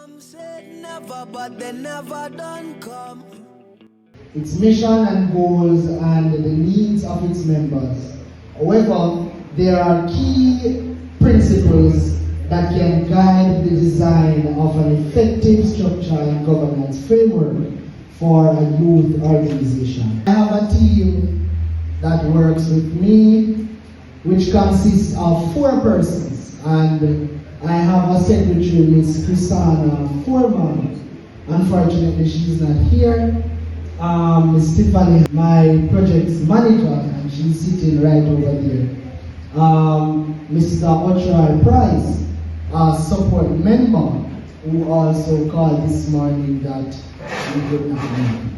Some said never, but they never done come. Its mission and goals and the needs of its members. However, there are key principles that can guide the design of an effective structure and governance framework for a youth organization. I have a team that works with me, which consists of 4 persons, and I have a secretary, Ms. Christina Foreman. Unfortunately, she's not here. Ms. Tiffany, my project's manager, and she's sitting right over there. Mr. Apryle Price, a support member, who also called this morning that we could not make it.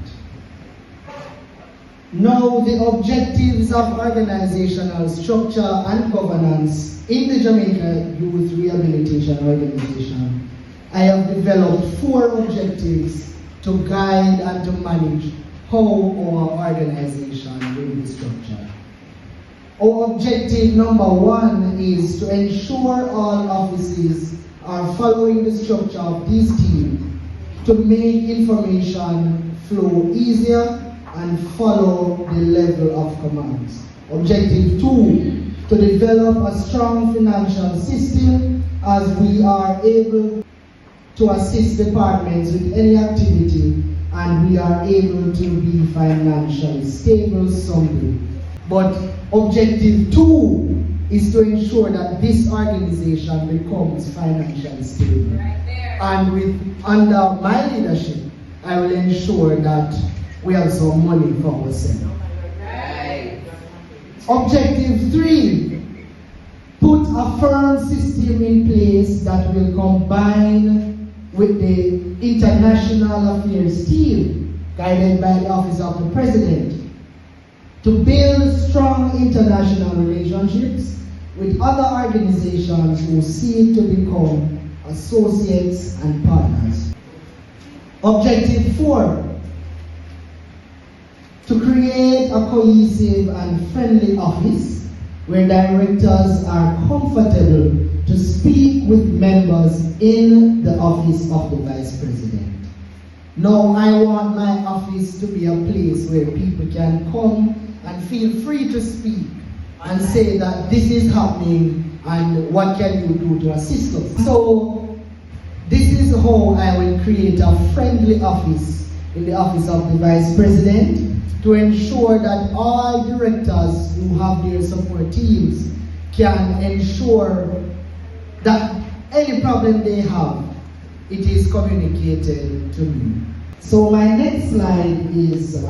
Now, the objectives of organizational structure and governance in the Jamaica Youth Rehabilitation Organization, I have developed 4 objectives to guide and to manage how our organization will be structured. Our objective number 1 is to ensure all offices are following the structure of this team to make information flow easier and follow the level of commands. Objective 2, to develop a strong financial system as we are able to assist departments with any activity and we are able to be financially stable someday. But objective 2 is to ensure that this organization becomes financially stable. Right, and under my leadership, I will ensure that we have some money for ourselves. Right. Objective 3, put a firm system in place that will combine with the international affairs team, guided by the Office of the President, to build strong international relationships with other organizations who seek to become associates and partners. Objective 4, to create a cohesive and friendly office where directors are comfortable to speak with members in the office of the Vice President. Now, I want my office to be a place where people can come and feel free to speak and say that this is happening and what can you do to assist us. So, this is how I will create a friendly office in the office of the Vice President to ensure that all directors who have their support teams can ensure that any problem they have, it is communicated to me. So my next slide is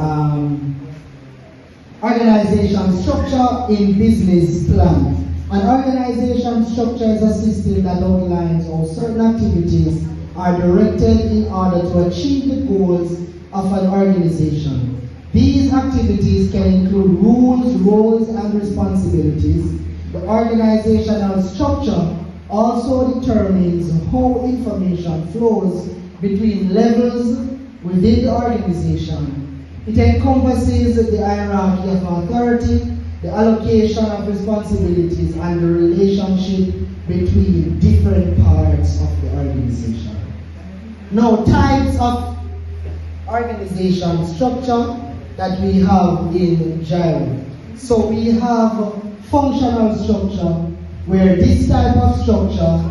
organization structure in business plan. An organization structure is a system that outlines how certain activities are directed in order to achieve the goals of an organization. These activities can include rules, roles, and responsibilities. The organizational structure also determines how information flows between levels within the organization. It encompasses the hierarchy of authority, the allocation of responsibilities, and the relationship between different parts of the organization. Now, types of organization structure that we have in JUS. So we have functional structure, where this type of structure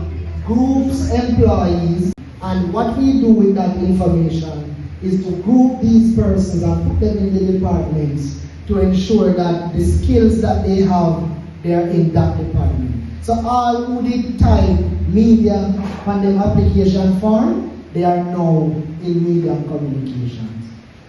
groups employees, and what we do with that information is to group these persons and put them in the departments to ensure that the skills that they have, they are in that department. So all who did type media on the application form, they are now in media and communications.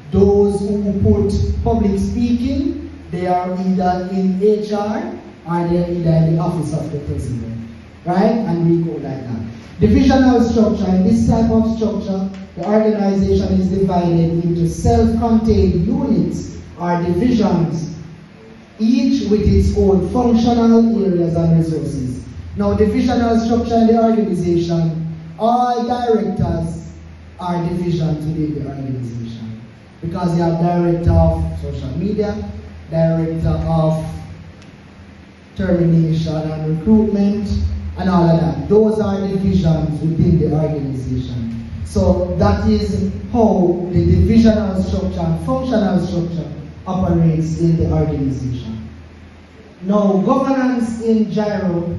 Those who put public speaking, they are either in HR or they are either in the Office of the President, right? And we go like that. Divisional structure. In this type of structure, the organization is divided into self-contained units or divisions, each with its own functional areas and resources. Now, divisional structure in the organization, all directors are divisions within the organization. Because you have director of social media, director of termination and recruitment, and all of that. Those are divisions within the organization. So that is how the divisional structure and functional structure operates in the organization. Now, governance in gyro,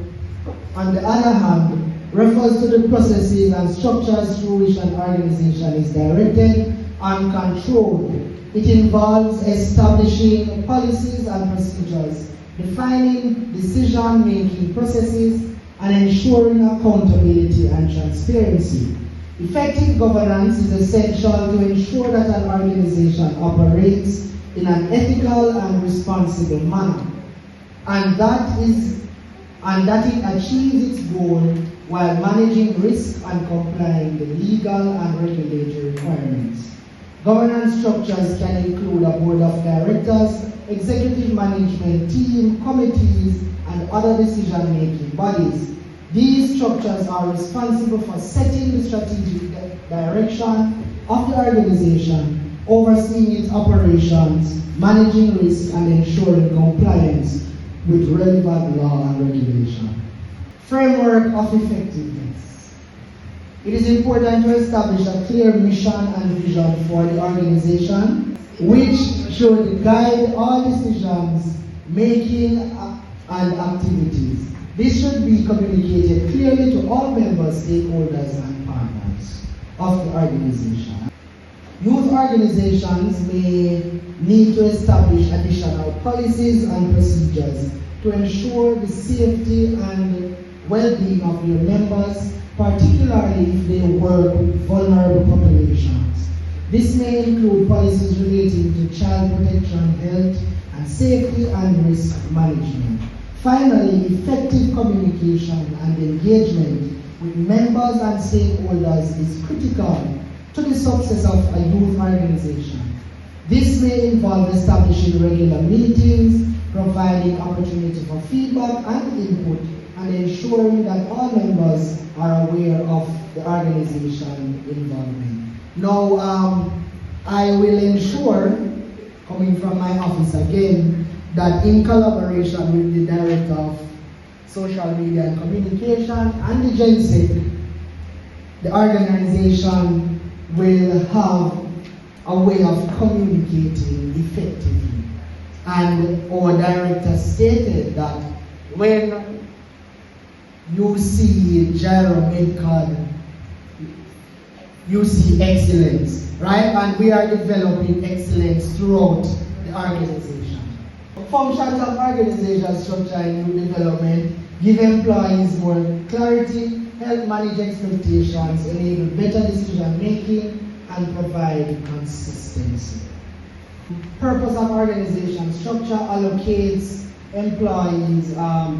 on the other hand, refers to the processes and structures through which an organization is directed and controlled. It involves establishing policies and procedures, defining decision-making processes, and ensuring accountability and transparency. Effective governance is essential to ensure that an organization operates in an ethical and responsible manner, and that it achieves its goal while managing risk and complying with legal and regulatory requirements. Governance structures can include a board of directors, executive management team, committees, and other decision-making bodies. These structures are responsible for setting the strategic direction of the organization, overseeing its operations, managing risk, and ensuring compliance with relevant law and regulation. Framework of effectiveness. It is important to establish a clear mission and vision for the organization, which should guide all decisions making and activities. This should be communicated clearly to all members, stakeholders, and partners of the organization. Youth organizations may need to establish additional policies and procedures to ensure the safety and well-being of their members, particularly if they work with vulnerable populations. This may include policies relating to child protection, health, and safety and risk management. Finally, effective communication and engagement with members and stakeholders is critical to the success of a youth organization. This may involve establishing regular meetings, providing opportunity for feedback and input, and ensuring that all members are aware of the organization involvement. Now, I will ensure, coming from my office again, that in collaboration with the Director of Social Media and Communication and the GenSec, the organization will have a way of communicating effectively. And our director stated that when you see Gyro Medcard, you see excellence, right? And we are developing excellence throughout the organization. Functions of organization structure and new development give employees more clarity, help manage expectations, enable better decision making, and provide consistency. Purpose of organization structure allocates employees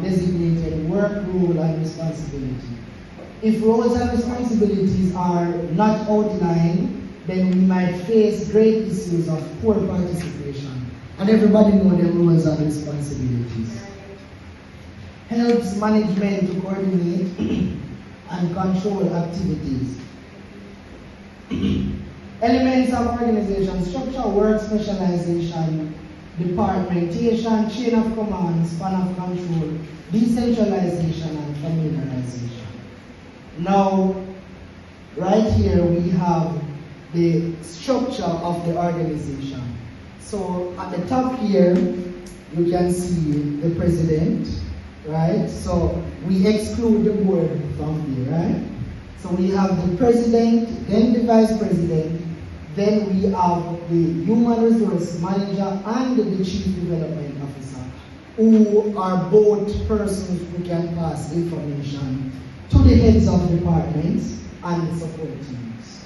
designated work, role, and responsibility. If roles and responsibilities are not outlined, then we might face great issues of poor participation. And everybody knows their roles and responsibilities. Helps management to coordinate and control activities. Elements of organization structure: work specialization, departmentation, chain of command, span of control, decentralization, and familiarization. Now, right here we have the structure of the organization. So at the top here, you can see the president, right? So we exclude the board from here, right? So we have the president, then the vice president, then we have the human resource manager and the chief development officer, who are both persons who can pass information to the heads of departments and support teams.